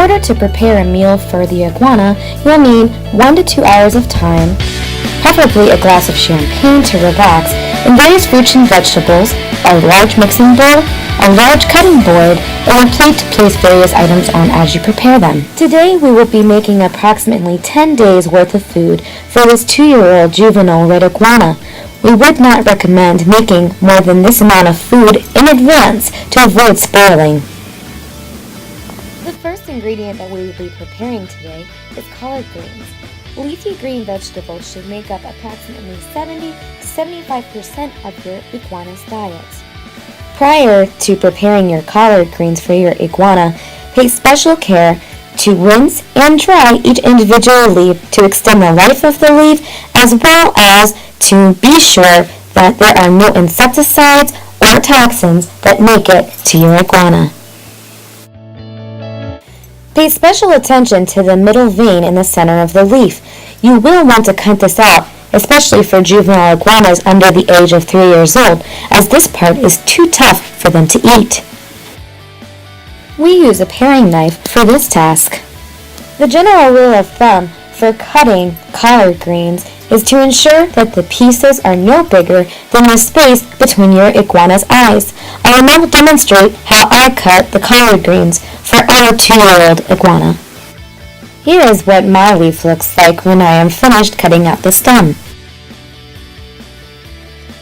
order to prepare a meal for the iguana, you'll need 1 to 2 hours of time, preferably a glass of champagne to relax, and various fruits and vegetables, a large mixing bowl, a large cutting board, and a plate to place various items on as you prepare them. Today we will be making approximately 10 days worth of food for this 2-year-old juvenile red iguana. We would not recommend making more than this amount of food in advance to avoid spoiling. The first ingredient that we will be preparing today is collard greens. Leafy green vegetables should make up approximately 70 to 75% of your iguana's diet. Prior to preparing your collard greens for your iguana, pay special care to rinse and dry each individual leaf to extend the life of the leaf, as well as to be sure that there are no insecticides or toxins that make it to your iguana. Pay special attention to the middle vein in the center of the leaf. You will want to cut this out, especially for juvenile iguanas under the age of 3 years old, as this part is too tough for them to eat. We use a paring knife for this task. The general rule of thumb for cutting collard greens is to ensure that the pieces are no bigger than the space between your iguana's eyes. I will now demonstrate how I cut the collard greens for our 2-year-old iguana. Here is what my leaf looks like when I am finished cutting out the stem.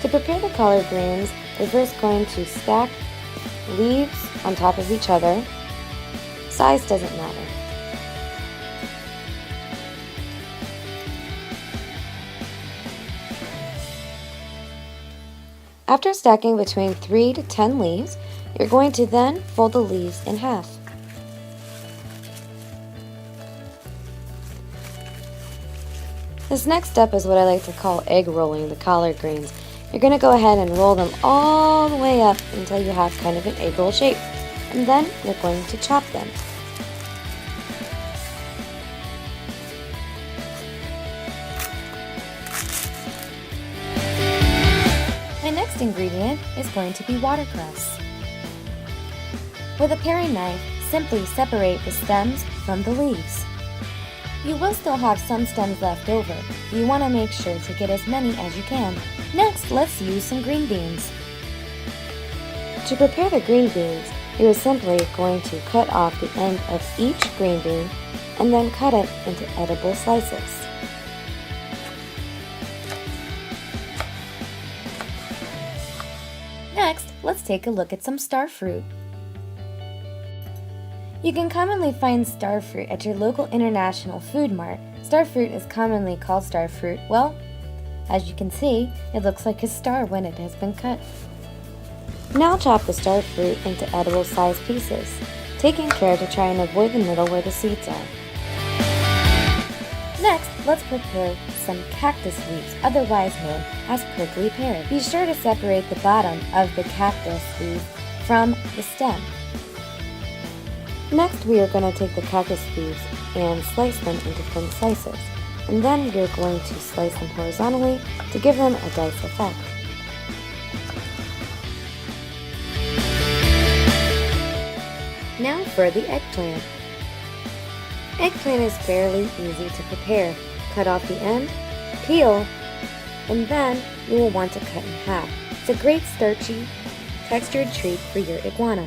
To prepare the collard greens, we're first going to stack leaves on top of each other. Size doesn't matter. After stacking between 3 to 10 leaves, you're going to then fold the leaves in half. This next step is what I like to call egg rolling the collard greens. You're going to go ahead and roll them all the way up until you have kind of an egg roll shape. And then you're going to chop them. My next ingredient is going to be watercress. With a paring knife, simply separate the stems from the leaves. You will still have some stems left over. You want to make sure to get as many as you can. Next, let's use some green beans. To prepare the green beans, you're simply going to cut off the end of each green bean and then cut it into edible slices. Next, let's take a look at some star fruit. You can commonly find star fruit at your local international food mart. Star fruit is commonly called star fruit. Well, as you can see, it looks like a star when it has been cut. Now chop the star fruit into edible sized pieces, taking care to try and avoid the middle where the seeds are. Next, let's prepare some cactus leaves, otherwise known as prickly pear. Be sure to separate the bottom of the cactus leaf from the stem. Next, we are going to take the cactus leaves and slice them into thin slices, and then we are going to slice them horizontally to give them a dice effect. Now for the eggplant. Eggplant is fairly easy to prepare. Cut off the end, peel, and then you will want to cut in half. It's a great starchy, textured treat for your iguana.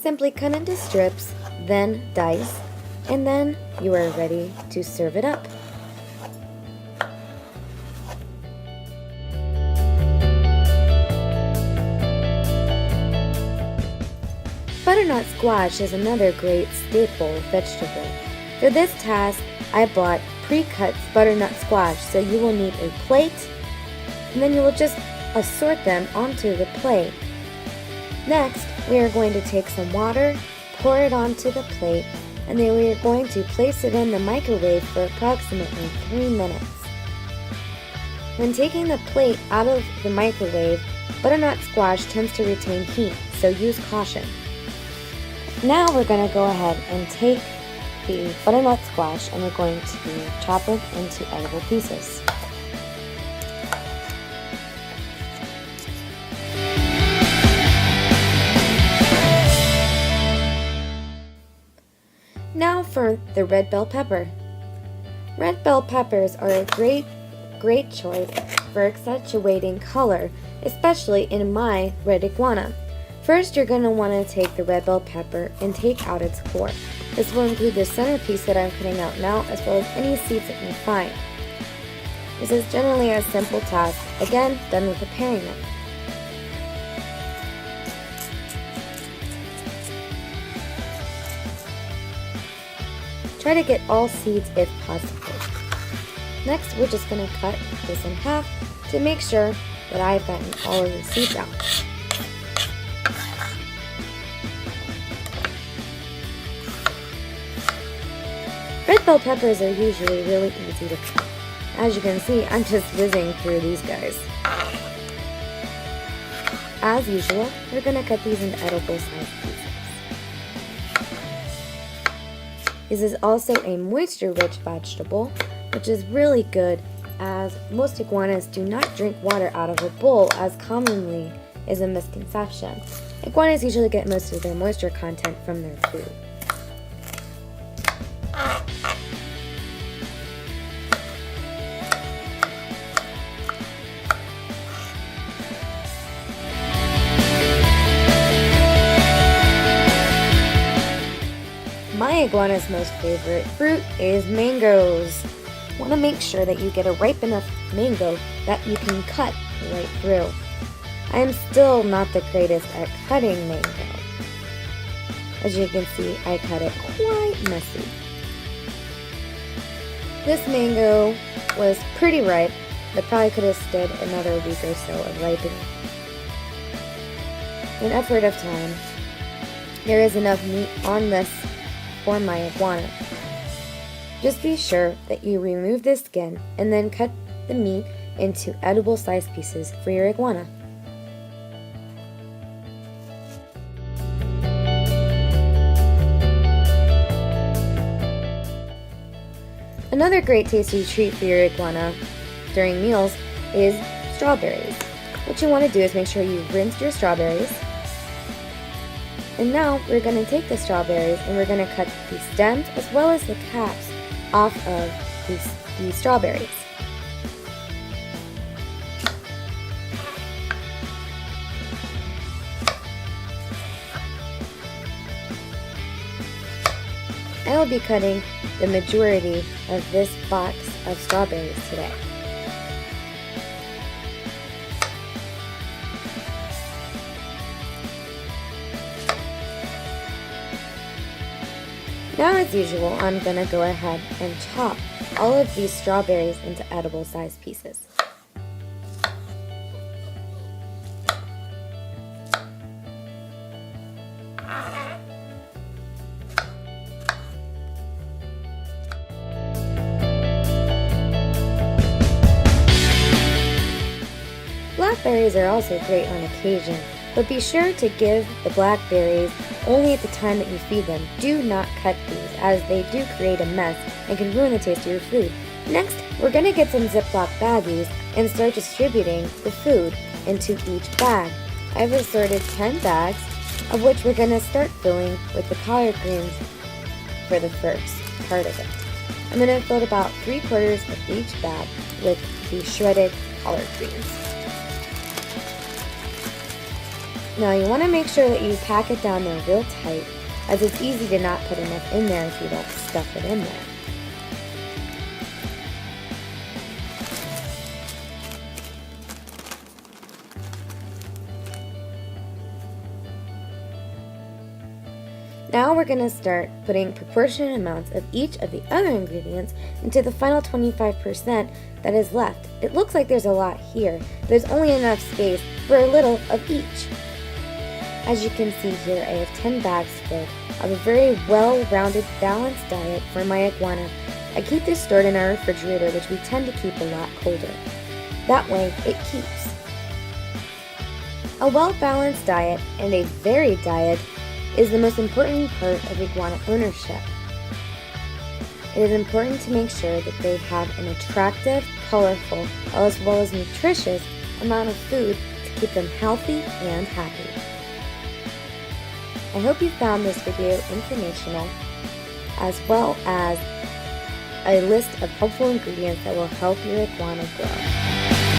Simply cut into strips, then dice, and then you are ready to serve it up. Butternut squash is another great staple vegetable. For this task, I bought pre-cut butternut squash, so you will need a plate, and then you will just assort them onto the plate. Next, we are going to take some water, pour it onto the plate, and then we are going to place it in the microwave for approximately 3 minutes. When taking the plate out of the microwave, butternut squash tends to retain heat, so use caution. Now we're going to go ahead and take the butternut squash and we're going to chop it into edible pieces. for the red bell pepper. Red bell peppers are a great choice for accentuating color, especially in my red iguana. First, you're going to want to take the red bell pepper and take out its core. This will include the centerpiece that I'm cutting out now, as well as any seeds that you find. This is generally a simple task, again, done with a paring knife. Try to get all seeds if possible. Next, we're just going to cut this in half to make sure that I've gotten all of the seeds out. Red bell peppers are usually really easy to cut. As you can see, I'm just whizzing through these guys. As usual, we're going to cut these into edible sized pieces. This is also a moisture-rich vegetable, which is really good as most iguanas do not drink water out of a bowl as commonly is a misconception. Iguanas usually get most of their moisture content from their food. My iguana's most favorite fruit is mangoes. Want to make sure that you get a ripe enough mango that you can cut right through. I am still not the greatest at cutting mango. As you can see, I cut it quite messy. This mango was pretty ripe, but probably could have stood another week or so of ripening. In effort of time, there is enough meat on this for my iguana. Just be sure that you remove the skin and then cut the meat into edible sized pieces for your iguana. Another great tasty treat for your iguana during meals is strawberries. What you want to do is make sure you rinse your strawberries. And now we're going to take the strawberries and we're going to cut the stems as well as the caps off of these strawberries. I will be cutting the majority of this box of strawberries today. Now, as usual, I'm going to go ahead and chop all of these strawberries into edible sized pieces. Blackberries are also great on occasion, but be sure to give the blackberries only at the time that you feed them. Do not cut these, as they do create a mess and can ruin the taste of your food. Next, we're going to get some Ziploc baggies and start distributing the food into each bag. I've assorted 10 bags, of which we're going to start filling with the collard greens for the first part of it. I'm going to fill about 3/4 of each bag with the shredded collard greens. Now you want to make sure that you pack it down there real tight, as it's easy to not put enough in there if you don't stuff it in there. Now we're going to start putting proportionate amounts of each of the other ingredients into the final 25% that is left. It looks like there's a lot here. There's only enough space for a little of each. As you can see here, I have 10 bags filled of a very well-rounded, balanced diet for my iguana. I keep this stored in our refrigerator, which we tend to keep a lot colder. That way, it keeps. A well-balanced diet and a varied diet is the most important part of iguana ownership. It is important to make sure that they have an attractive, colorful, as well as nutritious amount of food to keep them healthy and happy. I hope you found this video informational. as well as a list of helpful ingredients that will help your iguana grow.